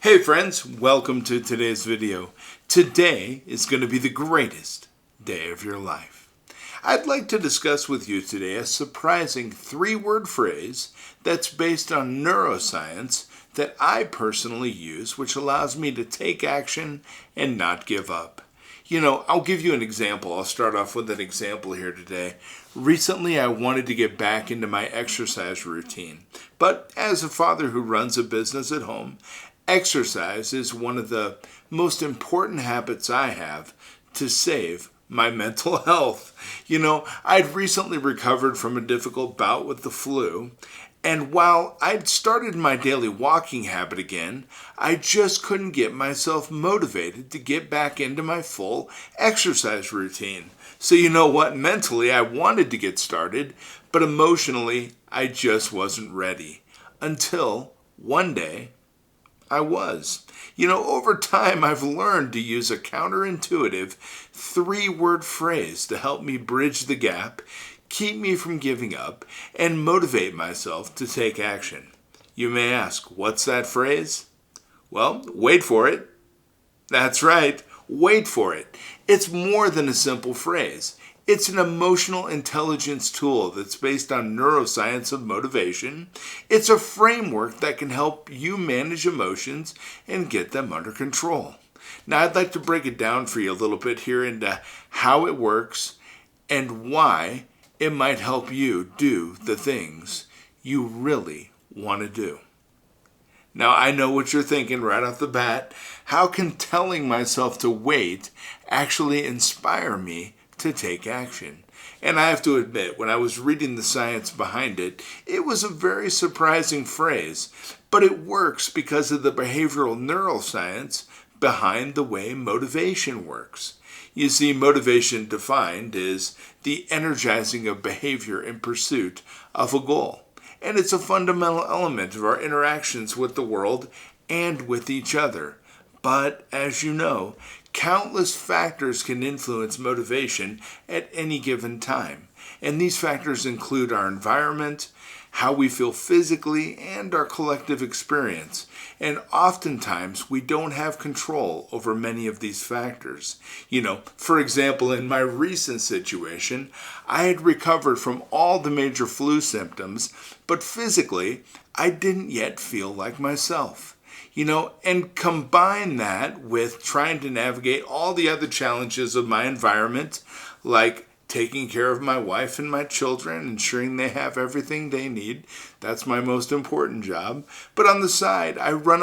Hey friends, welcome to today's video. Today is going to be the greatest day of your life. I'd like to discuss with you today a surprising three-word phrase that's based on neuroscience that I personally use, which allows me to take action and not give up. I'll give you an example. I'll start off with an example here today. Recently, I wanted to get back into my exercise routine. But as a father who runs a business at home, exercise is one of the most important habits I have to save my mental health. I'd recently recovered from a difficult bout with the flu, and while I'd started my daily walking habit again, I just couldn't get myself motivated to get back into my full exercise routine. So you know what? Mentally, I wanted to get started, but emotionally, I just wasn't ready. Until one day, I was. Over time, I've learned to use a counterintuitive three-word phrase to help me bridge the gap, keep me from giving up, and motivate myself to take action. You may ask, what's that phrase? Well, wait for it. That's right, wait for it. It's more than a simple phrase. It's an emotional intelligence tool that's based on neuroscience of motivation. It's a framework that can help you manage emotions and get them under control. Now, I'd like to break it down for you a little bit here into how it works and why it might help you do the things you really want to do. Now, I know what you're thinking right off the bat. How can telling myself to wait actually inspire me to take action? And I have to admit, when I was reading the science behind it, it was a very surprising phrase, but it works because of the behavioral neuroscience behind the way motivation works. You see, motivation defined is the energizing of behavior in pursuit of a goal. And it's a fundamental element of our interactions with the world and with each other. But as you know, countless factors can influence motivation at any given time. And these factors include our environment, how we feel physically, and our collective experience. And oftentimes, we don't have control over many of these factors. For example, in my recent situation, I had recovered from all the major flu symptoms, but physically, I didn't yet feel like myself. And combine that with trying to navigate all the other challenges of my environment, like taking care of my wife and my children, ensuring they have everything they need. That's my most important job. But on the side, I run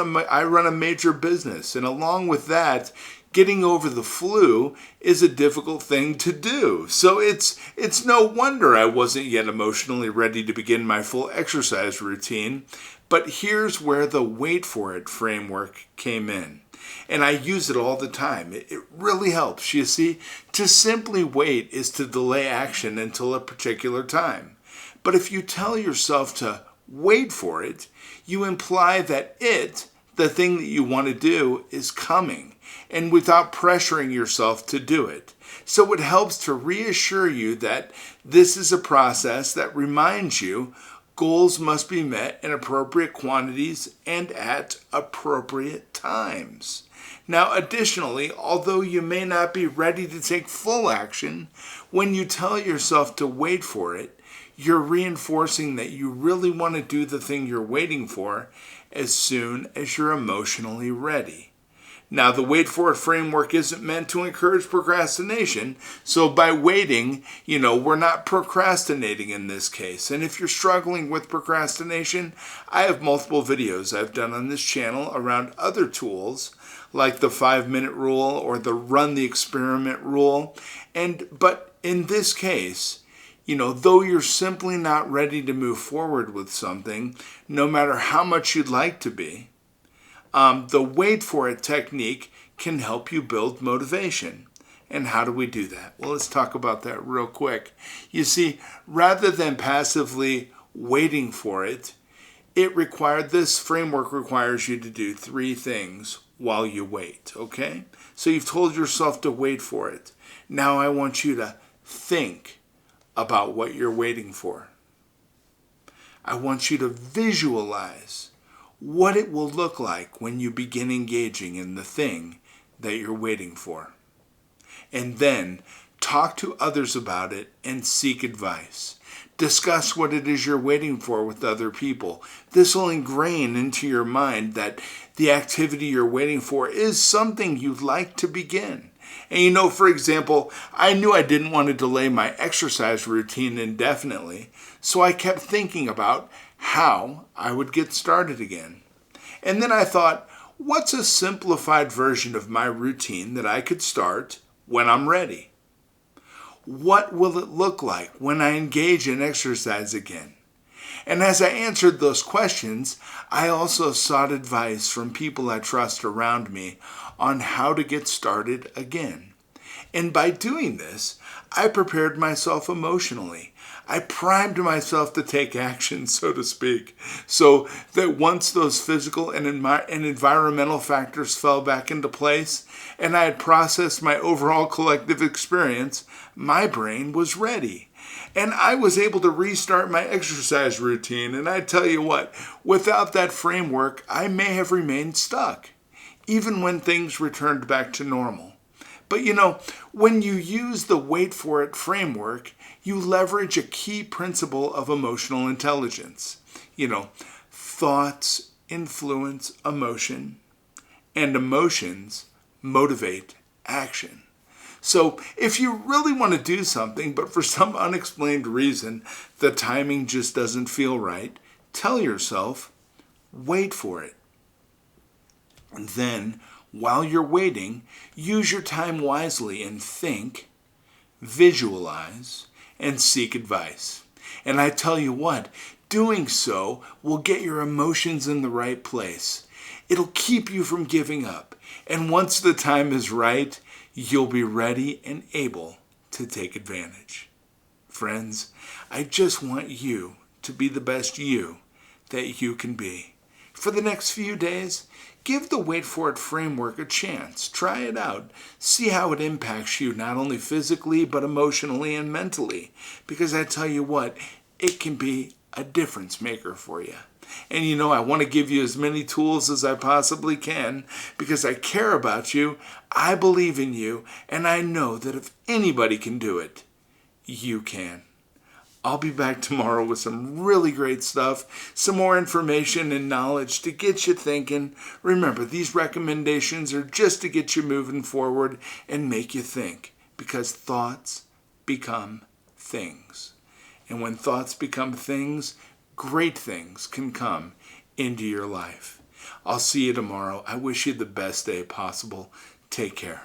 a major business, and along with that, getting over the flu is a difficult thing to do. So it's no wonder I wasn't yet emotionally ready to begin my full exercise routine. But here's where the wait for it framework came in. And I use it all the time. It really helps. You see, to simply wait is to delay action until a particular time. But if you tell yourself to wait for it, you imply that the thing that you want to do, is coming, and without pressuring yourself to do it. So it helps to reassure you that this is a process that reminds you goals must be met in appropriate quantities and at appropriate times. Now, additionally, although you may not be ready to take full action, when you tell yourself to wait for it, you're reinforcing that you really want to do the thing you're waiting for as soon as you're emotionally ready. Now, the wait for it framework isn't meant to encourage procrastination. So by waiting, we're not procrastinating in this case. And if you're struggling with procrastination, I have multiple videos I've done on this channel around other tools like the 5-minute rule or the run the experiment rule. But in this case, though you're simply not ready to move forward with something, no matter how much you'd like to be, the wait for it technique can help you build motivation. And how do we do that? Well, let's talk about that real quick. You see, rather than passively waiting for it, this framework requires you to do 3 things while you wait, okay? So you've told yourself to wait for it. Now I want you to think about what you're waiting for. I want you to visualize what it will look like when you begin engaging in the thing that you're waiting for. And then talk to others about it and seek advice. Discuss what it is you're waiting for with other people. This will ingrain into your mind that the activity you're waiting for is something you'd like to begin. And for example, I knew I didn't want to delay my exercise routine indefinitely, so I kept thinking about how I would get started again. And then I thought, what's a simplified version of my routine that I could start when I'm ready? What will it look like when I engage in exercise again? And as I answered those questions, I also sought advice from people I trust around me on how to get started again. And by doing this, I prepared myself emotionally. I primed myself to take action, so to speak, so that once those physical and environmental factors fell back into place and I had processed my overall collective experience, my brain was ready. And I was able to restart my exercise routine. And I tell you what, without that framework, I may have remained stuck, even when things returned back to normal. But when you use the wait for it framework, you leverage a key principle of emotional intelligence. Thoughts influence emotion, and emotions motivate action. So if you really want to do something, but for some unexplained reason, the timing just doesn't feel right, tell yourself, wait for it. And then, while you're waiting, use your time wisely and think, visualize, and seek advice. And I tell you what, doing so will get your emotions in the right place. It'll keep you from giving up. And once the time is right, you'll be ready and able to take advantage. Friends, I just want you to be the best you that you can be. For the next few days, give the Wait For It framework a chance. Try it out. See how it impacts you, not only physically, but emotionally and mentally. Because I tell you what, it can be a difference maker for you. And I want to give you as many tools as I possibly can because I care about you, I believe in you, and I know that if anybody can do it, you can. I'll be back tomorrow with some really great stuff, some more information and knowledge to get you thinking. Remember, these recommendations are just to get you moving forward and make you think, because thoughts become things. And when thoughts become things, great things can come into your life. I'll see you tomorrow. I wish you the best day possible. Take care.